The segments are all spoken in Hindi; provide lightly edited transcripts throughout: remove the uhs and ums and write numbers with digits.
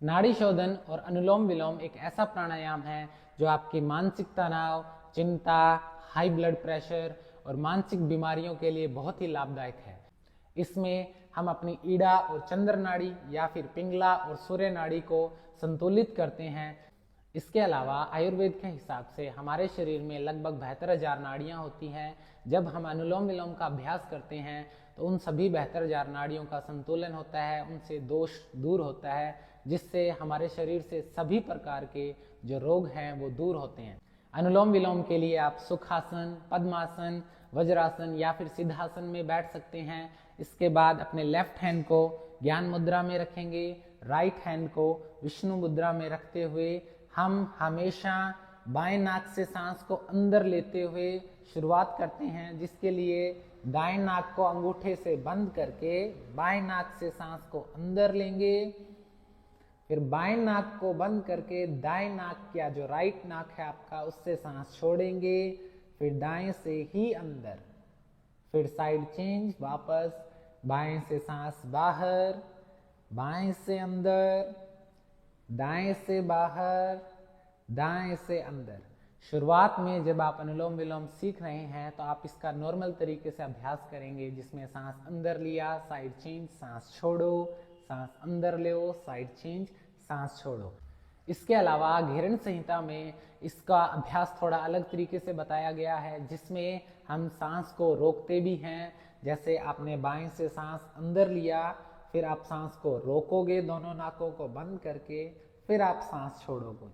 नाड़ी शोधन और अनुलोम विलोम एक ऐसा प्राणायाम है जो आपकी मानसिक तनाव, चिंता, हाई ब्लड प्रेशर और मानसिक बीमारियों के लिए बहुत ही लाभदायक है। इसमें हम अपनी ईड़ा और चंद्र नाड़ी या फिर पिंगला और सूर्य नाड़ी को संतुलित करते हैं। इसके अलावा आयुर्वेद के हिसाब से हमारे शरीर में लगभग 72,000 नाड़ियाँ होती हैं। जब हम अनुलोम विलोम का अभ्यास करते हैं तो उन सभी 72,000 नाड़ियों का संतुलन होता है, उनसे दोष दूर होता है, जिससे हमारे शरीर से सभी प्रकार के जो रोग हैं वो दूर होते हैं। अनुलोम विलोम के लिए आप सुखासन, पद्मासन, वज्रासन या फिर सिद्धासन में बैठ सकते हैं। इसके बाद अपने लेफ्ट हैंड को ज्ञान मुद्रा में रखेंगे, राइट हैंड को विष्णु मुद्रा में रखते हुए हम हमेशा बाएं नाक से सांस को अंदर लेते हुए शुरुआत करते हैं, जिसके लिए दाएं नाक को अंगूठे से बंद करके बाएं नाक से सांस को अंदर लेंगे, फिर बाएं नाक को बंद करके दाएं नाक या जो राइट नाक है आपका उससे सांस छोड़ेंगे, फिर दाएं से ही अंदर, फिर साइड चेंज, वापस बाएं से सांस बाहर, बाएं से अंदर, दाएं से बाहर, दाएं से अंदर। शुरुआत में जब आप अनुलोम विलोम सीख रहे हैं तो आप इसका नॉर्मल तरीके से अभ्यास करेंगे, जिसमें सांस अंदर लिया, साइड चेंज, सांस छोड़ो, सांस अंदर लो, साइड चेंज, सांस छोड़ो। इसके अलावा घेरन संहिता में इसका अभ्यास थोड़ा अलग तरीके से बताया गया है, जिसमें हम सांस को रोकते भी हैं। जैसे आपने बाएं से सांस अंदर लिया, फिर आप सांस को रोकोगे दोनों नाकों को बंद करके, फिर आप सांस छोड़ोगे,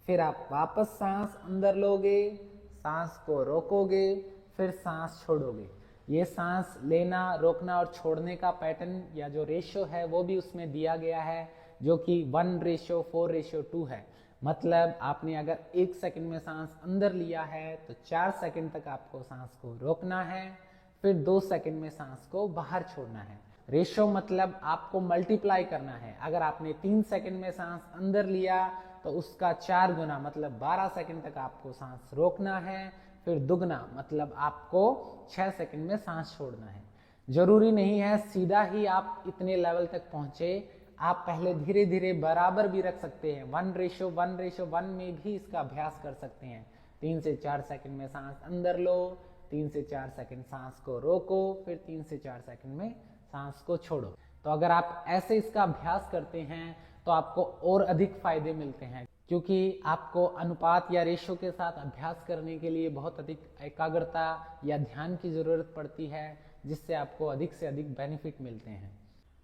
फिर आप वापस सांस अंदर लोगे, सांस को रोकोगे, फिर सांस छोड़ोगे। ये सांस लेना, रोकना और छोड़ने का पैटर्न या जो रेशियो है वो भी उसमें दिया गया है, जो कि 1:4:2 है। मतलब आपने अगर 1 सेकंड में सांस अंदर लिया है तो 4 सेकंड तक आपको सांस को रोकना है, फिर 2 सेकंड में सांस को बाहर छोड़ना है। रेशो मतलब आपको मल्टीप्लाई करना है। अगर आपने 3 सेकंड में सांस अंदर लिया तो उसका 4 गुना मतलब 12 सेकंड तक आपको सांस रोकना है, फिर दुगना मतलब आपको 6 सेकंड में सांस छोड़ना है। जरूरी नहीं है सीधा ही आप इतने लेवल तक पहुंचे, आप पहले धीरे धीरे बराबर भी रख सकते हैं। 1:1:1 में भी इसका अभ्यास कर सकते हैं। 3 से 4 सेकंड में सांस अंदर लो, 3 से 4 सेकंड सांस को रोको, फिर 3 से 4 सेकंड में सांस को छोड़ो। तो अगर आप ऐसे इसका अभ्यास करते हैं तो आपको और अधिक फायदे मिलते हैं, क्योंकि आपको अनुपात या रेशो के साथ अभ्यास करने के लिए बहुत अधिक एकाग्रता या ध्यान की जरूरत पड़ती है, जिससे आपको अधिक से अधिक बेनिफिट मिलते हैं।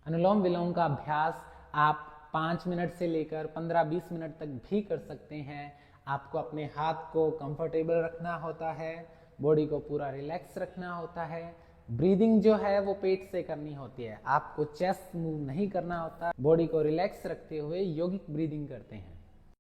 अनुलोम विलोम का अभ्यास आप 5 मिनट से लेकर 15-20 मिनट तक भी कर सकते हैं। आपको अपने हाथ को कंफर्टेबल रखना होता है, बॉडी को पूरा रिलैक्स रखना होता है। ब्रीदिंग जो है वो पेट से करनी होती है, आपको चेस्ट मूव नहीं करना होता। बॉडी को रिलैक्स रखते हुए योगिक ब्रीदिंग करते हैं।